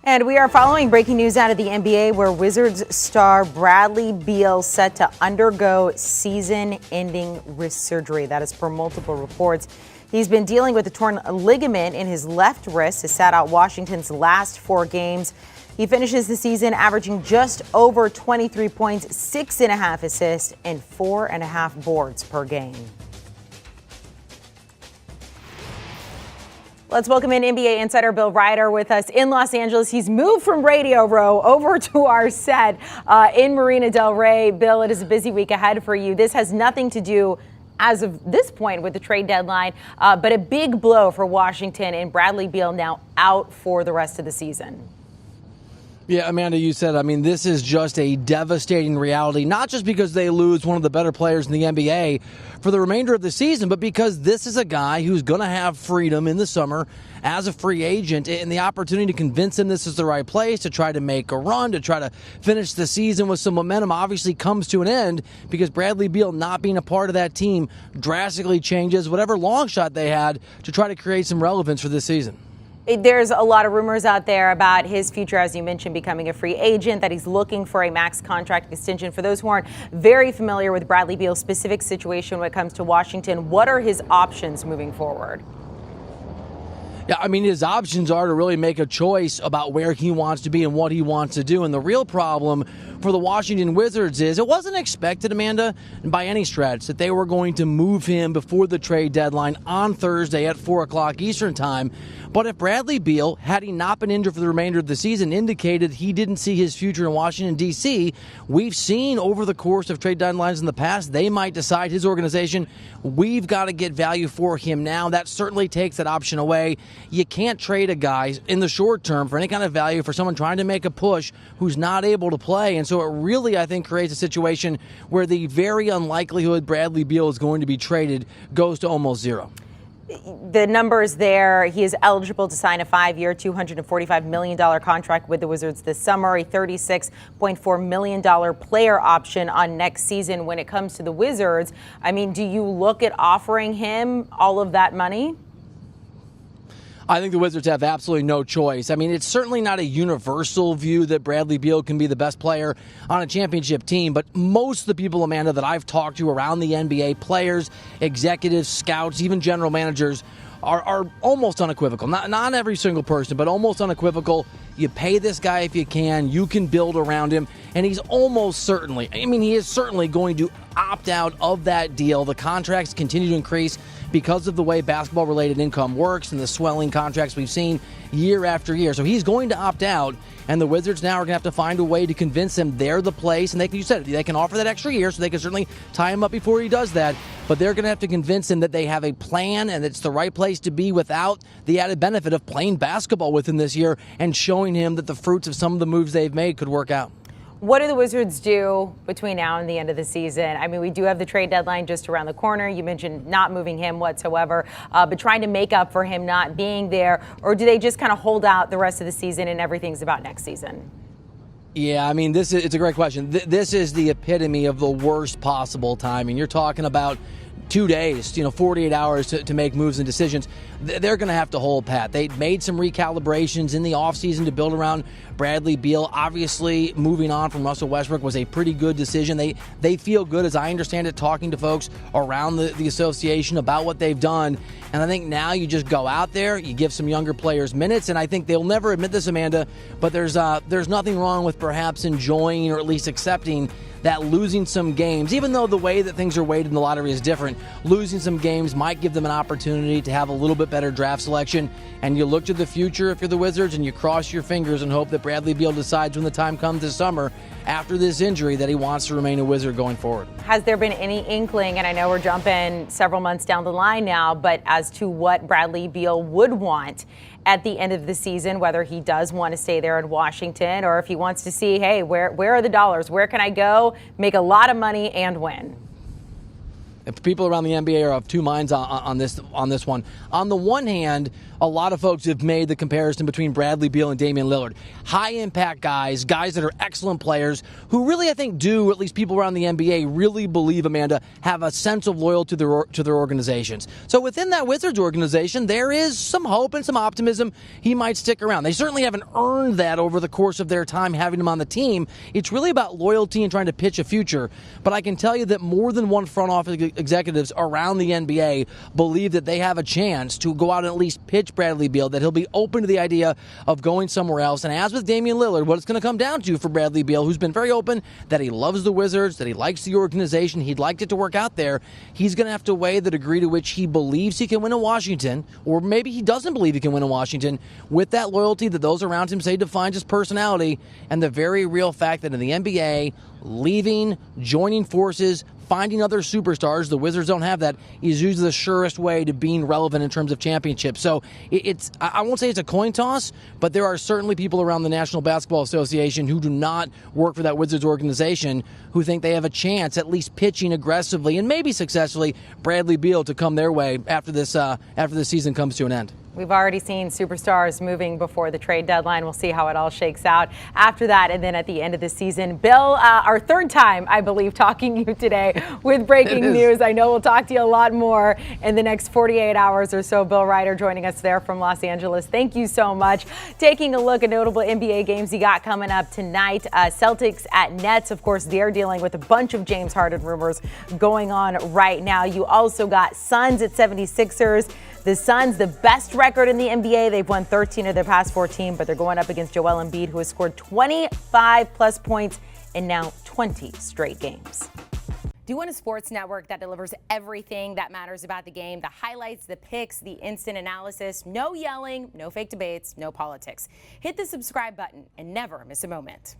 And we are following breaking news out of the NBA where Wizards star Bradley Beal set to undergo season-ending wrist surgery. That is per multiple reports. He's been dealing with a torn ligament in his left wrist. Has sat out Washington's last 4 games. He finishes the season averaging just over 23 points, 6.5 assists, and 4.5 boards per game. Let's welcome in NBA insider Bill Reiter with us in Los Angeles. He's moved from Radio Row over to our set in Marina del Rey. Bill, it is a busy week ahead for you. This has nothing to do, as of this point, with the trade deadline, but a big blow for Washington and Bradley Beal now out for the rest of the season. Yeah, Amanda, you said, this is just a devastating reality, not just because they lose one of the better players in the NBA for the remainder of the season, but because this is a guy who's going to have freedom in the summer as a free agent, and the opportunity to convince him this is the right place, to try to make a run, to try to finish the season with some momentum obviously comes to an end because Bradley Beal not being a part of that team drastically changes whatever long shot they had to try to create some relevance for this season. There's a lot of rumors out there about his future, as you mentioned, becoming a free agent, that he's looking for a max contract extension. For those who aren't very familiar with Bradley Beal's specific situation when it comes to Washington, what are his options moving forward? Yeah, his options are to really make a choice about where he wants to be and what he wants to do. And the real problem for the Washington Wizards is it wasn't expected, Amanda, by any stretch, that they were going to move him before the trade deadline on Thursday at 4 o'clock Eastern time. But if Bradley Beal, had he not been injured for the remainder of the season, indicated he didn't see his future in Washington, D.C., we've seen over the course of trade deadlines in the past, they might decide, his organization, we've got to get value for him now. That certainly takes that option away. You can't trade a guy in the short term for any kind of value for someone trying to make a push who's not able to play. And so it really, I think, creates a situation where the very unlikelihood Bradley Beal is going to be traded goes to almost zero. The numbers there, he is eligible to sign a 5-year, $245 million contract with the Wizards this summer, a $36.4 million player option on next season. When it comes to the Wizards, do you look at offering him all of that money? I think the Wizards have absolutely no choice. It's certainly not a universal view that Bradley Beal can be the best player on a championship team, but most of the people, Amanda, that I've talked to around the NBA, players, executives, scouts, even general managers, are almost unequivocal. Not every single person, but almost unequivocal. You pay this guy if you can build around him, and he's almost certainly, he is certainly going to opt out of that deal. The contracts continue to increase because of the way basketball-related income works and the swelling contracts we've seen year after year. So he's going to opt out, and the Wizards now are going to have to find a way to convince him they're the place. And you said it, they can offer that extra year, so they can certainly tie him up before he does that. But they're going to have to convince him that they have a plan and it's the right place to be without the added benefit of playing basketball with him this year and showing him that the fruits of some of the moves they've made could work out. What do the Wizards do between now and the end of the season? We do have the trade deadline just around the corner. You mentioned not moving him whatsoever, but trying to make up for him not being there. Or do they just kind of hold out the rest of the season and everything's about next season? Yeah, it's a great question. This is the epitome of the worst possible timing. You're talking about 2 days, 48 hours to make moves and decisions. They're going to have to hold pat. They made some recalibrations in the offseason to build around Bradley Beal. Obviously, moving on from Russell Westbrook was a pretty good decision. They feel good, as I understand it, talking to folks around the association about what they've done. And I think now you just go out there, you give some younger players minutes, and I think they'll never admit this, Amanda, but there's nothing wrong with perhaps enjoying or at least accepting that losing some games, even though the way that things are weighted in the lottery is different, losing some games might give them an opportunity to have a little bit better draft selection. And you look to the future if you're the Wizards and you cross your fingers and hope that Bradley Beal decides when the time comes this summer after this injury that he wants to remain a Wizard going forward. Has there been any inkling, and I know we're jumping several months down the line now, but as to what Bradley Beal would want at the end of the season, whether he does want to stay there in Washington or if he wants to see, hey, where are the dollars? Where can I go, make a lot of money and win? People around the NBA are of two minds on this one. On the one hand, a lot of folks have made the comparison between Bradley Beal and Damian Lillard. High-impact guys that are excellent players, who really, I think, do, at least people around the NBA, really believe, Amanda, have a sense of loyalty to their organizations. So within that Wizards organization, there is some hope and some optimism he might stick around. They certainly haven't earned that over the course of their time having him on the team. It's really about loyalty and trying to pitch a future. But I can tell you that more than one front office executives around the NBA believe that they have a chance to go out and at least pitch Bradley Beal, that he'll be open to the idea of going somewhere else. And as with Damian Lillard, what it's going to come down to for Bradley Beal, who's been very open that he loves the Wizards, that he likes the organization, he'd like it to work out there, he's going to have to weigh the degree to which he believes he can win in Washington, or maybe he doesn't believe he can win in Washington, with that loyalty that those around him say defines his personality, and the very real fact that in the NBA, leaving, joining forces, finding other superstars, the Wizards don't have that, is usually the surest way to being relevant in terms of championships. So I won't say it's a coin toss, but there are certainly people around the National Basketball Association who do not work for that Wizards organization who think they have a chance, at least pitching aggressively and maybe successfully, Bradley Beal to come their way after this season comes to an end. We've already seen superstars moving before the trade deadline. We'll see how it all shakes out after that. And then at the end of the season, Bill, our third time, I believe, talking to you today with breaking news. I know we'll talk to you a lot more in the next 48 hours or so. Bill Reiter joining us there from Los Angeles. Thank you so much. Taking a look at notable NBA games you got coming up tonight. Celtics at Nets. Of course, they're dealing with a bunch of James Harden rumors going on right now. You also got Suns at 76ers. The Suns, the best record in the NBA. They've won 13 of their past 14, but they're going up against Joel Embiid, who has scored 25-plus points in now 20 straight games. Do you want a sports network that delivers everything that matters about the game? The highlights, the picks, the instant analysis. No yelling, no fake debates, no politics. Hit the subscribe button and never miss a moment.